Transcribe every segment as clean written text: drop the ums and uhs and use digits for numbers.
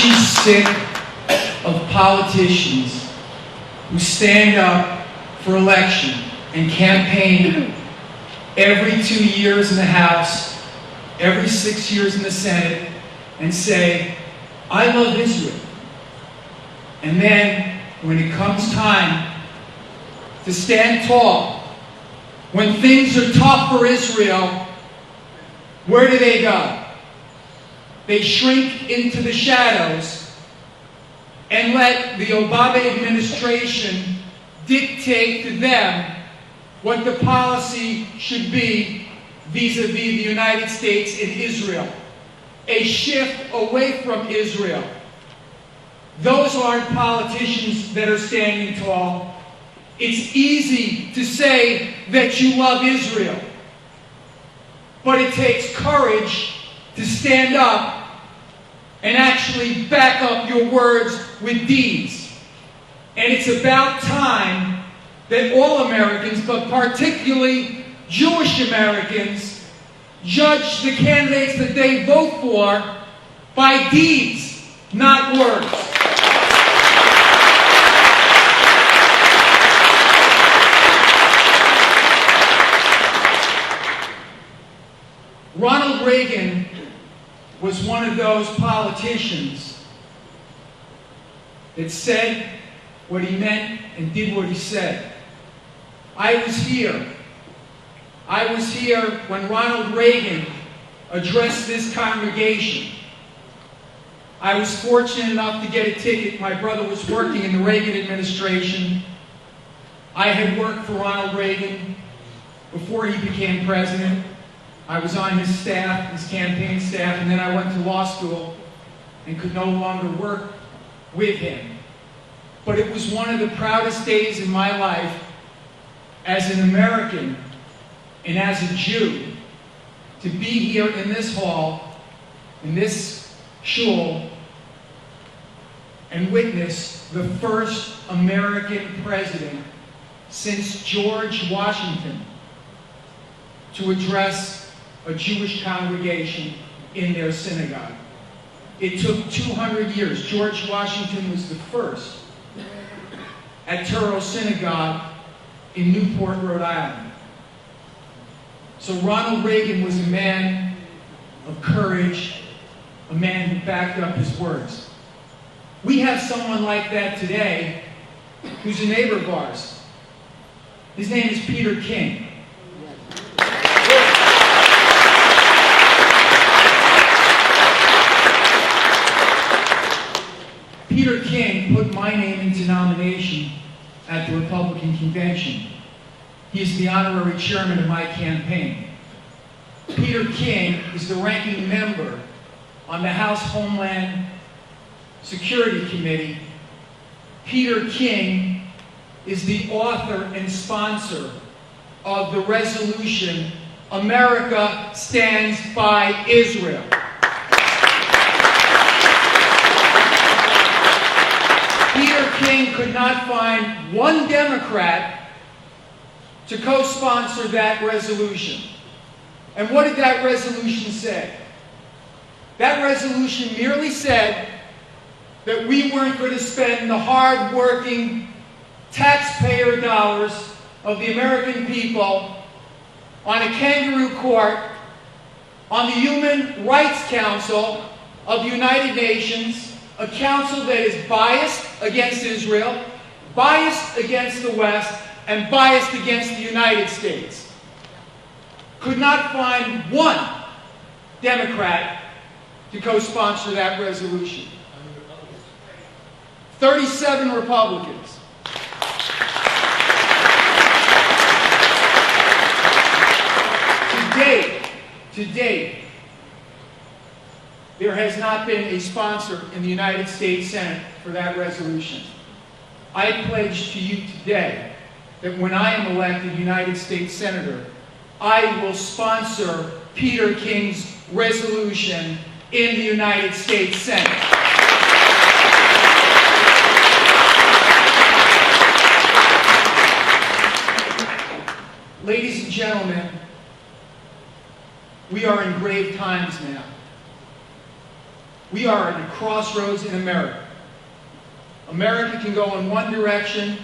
she's sick of politicians who stand up for election and campaign every 2 years in the House, every 6 years in the Senate, and say, I love Israel. And then, when it comes time to stand tall, when things are tough for Israel, where do they go? They shrink into the shadows and let the Obama administration dictate to them what the policy should be vis-a-vis the United States and Israel. A shift away from Israel. Those aren't politicians that are standing tall. It's easy to say that you love Israel, but it takes courage to stand up and actually back up your words with deeds. And it's about time that all Americans, but particularly Jewish Americans, judge the candidates that they vote for by deeds, not words. Ronald Reagan was one of those politicians that said what he meant and did what he said. I was here when Ronald Reagan addressed this congregation. I was fortunate enough to get a ticket. My brother was working in the Reagan administration. I had worked for Ronald Reagan before he became president. I was on his staff, his campaign staff, and then I went to law school and could no longer work with him. But it was one of the proudest days in my life as an American and as a Jew to be here in this hall, in this shul, and witness the first American president since George Washington to address a Jewish congregation in their synagogue. It took 200 years. George Washington was the first at Touro Synagogue in Newport, Rhode Island. So Ronald Reagan was a man of courage, a man who backed up his words. We have someone like that today who's a neighbor of ours. His name is Peter King. Peter King put my name into nomination at the Republican convention. He is the honorary chairman of my campaign. Peter King is the ranking member on the House Homeland Security Committee. Peter King is the author and sponsor of the resolution, America Stands by Israel. Peter King could not find one Democrat to co-sponsor that resolution. And what did that resolution say? That resolution merely said that we weren't going to spend the hard-working taxpayer dollars of the American people on a kangaroo court, on the Human Rights Council of the United Nations, a council that is biased against Israel, biased against the West, and biased against the United States. Could not find one Democrat to co-sponsor that resolution. 37 Republicans. To date, there has not been a sponsor in the United States Senate for that resolution. I pledge to you today that when I am elected United States Senator, I will sponsor Peter King's resolution in the United States Senate. Ladies and gentlemen, we are in grave times now. We are at a crossroads in America. America can go in one direction,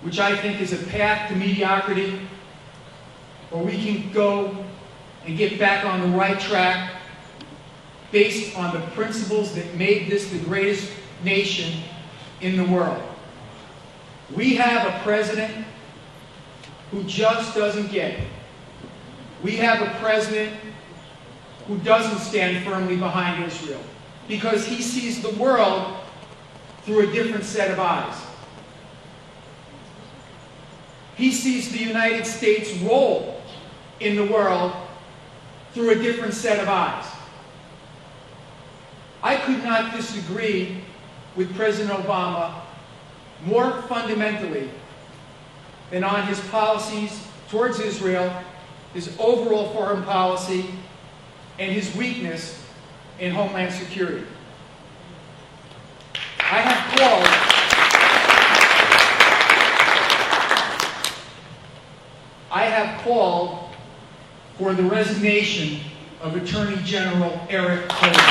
which I think is a path to mediocrity, or we can go and get back on the right track based on the principles that made this the greatest nation in the world. We have a president who just doesn't get it. We have a president who doesn't stand firmly behind Israel because he sees the world through a different set of eyes. He sees the United States' role in the world through a different set of eyes. I could not disagree with President Obama more fundamentally than on his policies towards Israel, his overall foreign policy, and his weakness in homeland security. I have called for the resignation of Attorney General Eric Holder.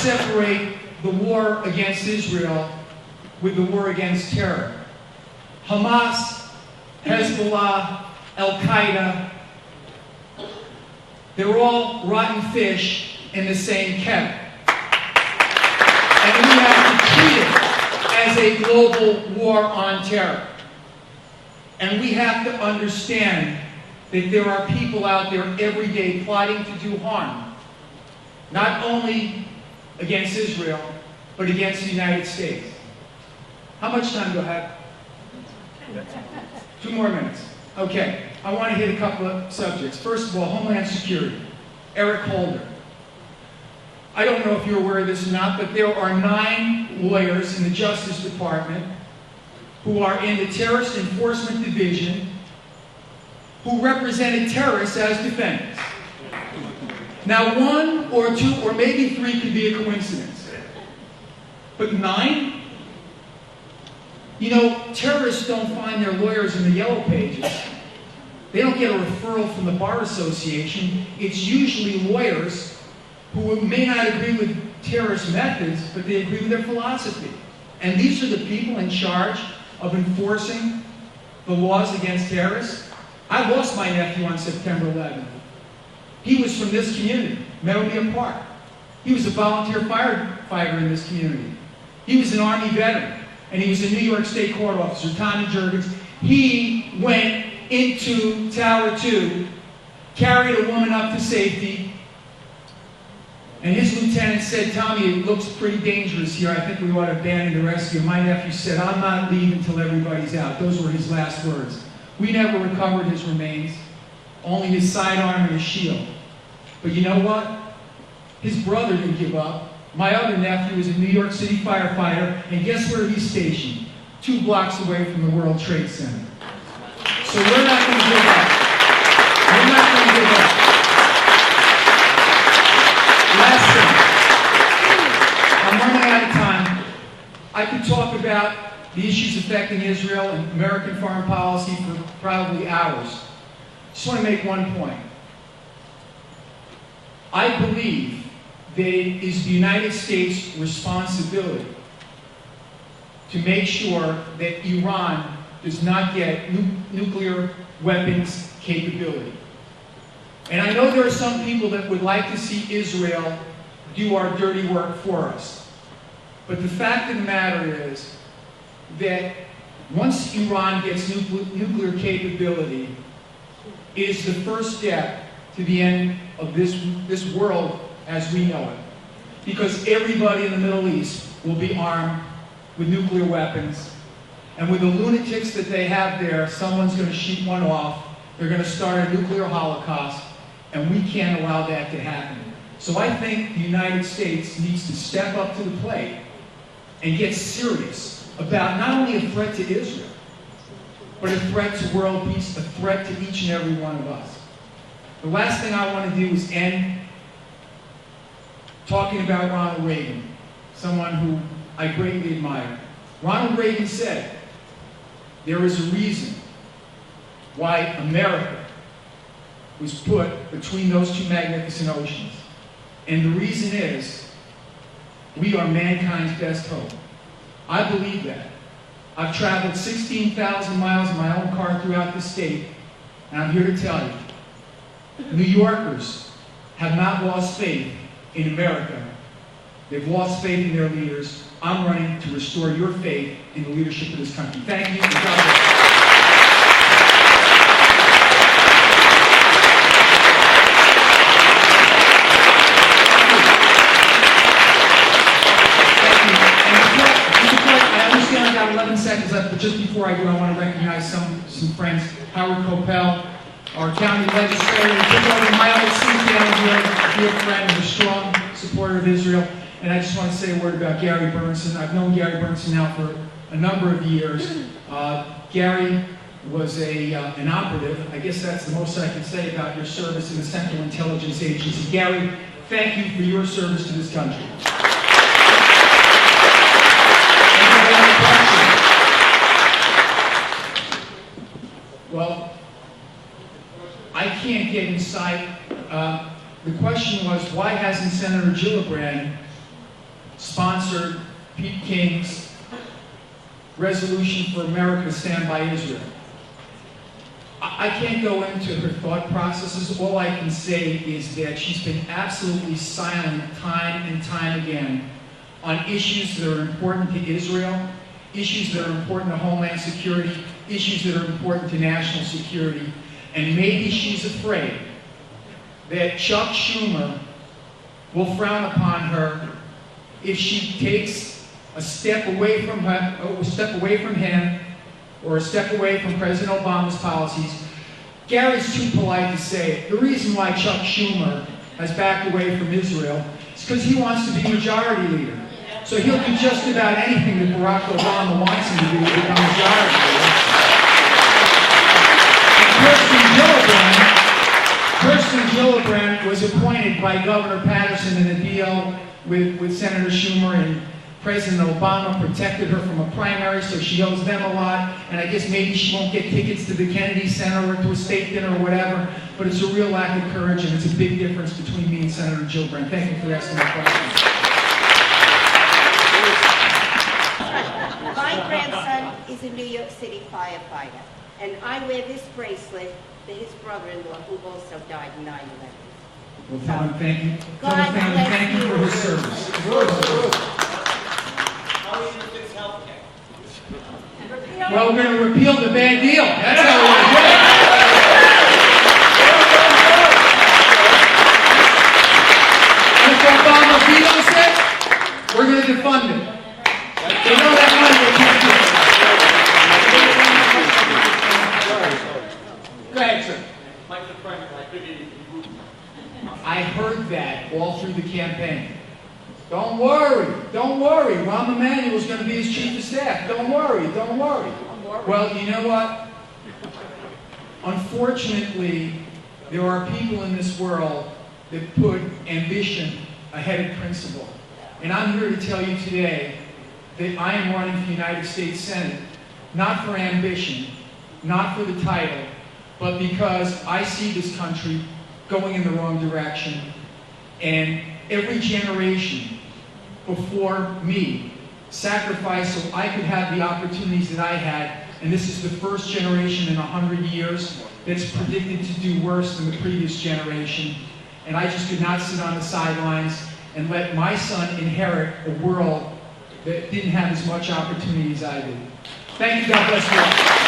Separate the war against Israel with the war against terror. Hamas, Hezbollah, Al-Qaeda, they're all rotten fish in the same kettle. And we have to treat it as a global war on terror. And we have to understand that there are people out there every day plotting to do harm, not only against Israel, but against the United States. How much time do I have? 2 more minutes. Okay, I want to hit a couple of subjects. First of all, Homeland Security. Eric Holder. I don't know if you're aware of this or not, but there are 9 lawyers in the Justice Department who are in the Terrorist Enforcement Division who represented terrorists as defendants. Now, 1 or 2 or maybe 3 could be a coincidence. But 9? You know, terrorists don't find their lawyers in the yellow pages. They don't get a referral from the Bar Association. It's usually lawyers who may not agree with terrorist methods, but they agree with their philosophy. And these are the people in charge of enforcing the laws against terrorists. I lost my nephew on September 11th. He was from this community, Meadowmere Park. He was a volunteer firefighter in this community. He was an Army veteran, and he was a New York State court officer, Tommy Jurgens. He went into Tower 2, carried a woman up to safety, and his lieutenant said, "Tommy, it looks pretty dangerous here. I think we ought to abandon the rescue." My nephew said, "I'm not leaving until everybody's out." Those were his last words. We never recovered his remains. Only his sidearm and his shield. But you know what? His brother didn't give up. My other nephew is a New York City firefighter, and guess where he's stationed? 2 blocks away from the World Trade Center. So we're not going to give up. We're not going to give up. Last thing. I'm running out of time. I could talk about the issues affecting Israel and American foreign policy for probably hours. Just want to make one point. I believe that it is the United States' responsibility to make sure that Iran does not get nuclear weapons capability. And I know there are some people that would like to see Israel do our dirty work for us. But the fact of the matter is that once Iran gets nuclear capability, it is the first step to the end of this world as we know it. Because everybody in the Middle East will be armed with nuclear weapons. And with the lunatics that they have there, someone's going to shoot one off. They're going to start a nuclear holocaust. And we can't allow that to happen. So I think the United States needs to step up to the plate and get serious about not only a threat to Israel, but a threat to world peace, a threat to each and every one of us. The last thing I want to do is end talking about Ronald Reagan, someone who I greatly admire. Ronald Reagan said, there is a reason why America was put between those two magnificent oceans. And the reason is, we are mankind's best hope. I believe that. I've traveled 16,000 miles in my own car throughout the state, and I'm here to tell you, New Yorkers have not lost faith in America. They've lost faith in their leaders. I'm running to restore your faith in the leadership of this country. Thank you, and God bless. I got 11 seconds left, but just before I do, I want to recognize some friends. Howard Coppell, our county legislator, who took over my old seat down here, a dear friend, and a strong supporter of Israel. And I just want to say a word about Gary Burnson. I've known Gary Burnson now for a number of years. Gary was an operative. I guess that's the most I can say about your service in the Central Intelligence Agency. Gary, thank you for your service to this country. Well, I can't get inside. The question was, why hasn't Senator Gillibrand sponsored Pete King's resolution for America to stand by Israel? I can't go into her thought processes. All I can say is that she's been absolutely silent time and time again on issues that are important to Israel, issues that are important to Homeland Security, issues that are important to national security. And maybe she's afraid that Chuck Schumer will frown upon her if she takes a step away from him, or a step away from President Obama's policies. Gary's too polite to say it. The reason why Chuck Schumer has backed away from Israel is because he wants to be majority leader. So he'll do just about anything that Barack Obama wants him to do to become majority leader. Kirsten Gillibrand was appointed by Governor Patterson in a deal with Senator Schumer, and President Obama protected her from a primary, so she owes them a lot. And I guess maybe she won't get tickets to the Kennedy Center or to a state dinner or whatever, but it's a real lack of courage, and it's a big difference between me and Senator Gillibrand. Thank you for asking that question. My grandson is a New York City firefighter, and I wear this bracelet to his brother-in-law, who also died in 9/11. Well, tell him thank you. Tell him thank you for his service. How is it fix healthcare? Well, we're going to repeal the bad deal. That's how we're going to do it. And if Obama vetoes it, we're going to defund it. You know that money will keep you. Go ahead, sir. I heard that all through the campaign. Don't worry, Rahm Emanuel's going to be his chief of staff. Don't worry. Well, you know what? Unfortunately, there are people in this world that put ambition ahead of principle. And I'm here to tell you today that I am running for the United States Senate, not for ambition, not for the title, but because I see this country going in the wrong direction. And every generation before me sacrificed so I could have the opportunities that I had. And this is the first generation in 100 years that's predicted to do worse than the previous generation. And I just could not sit on the sidelines and let my son inherit a world that didn't have as much opportunity as I did. Thank you. God bless you all.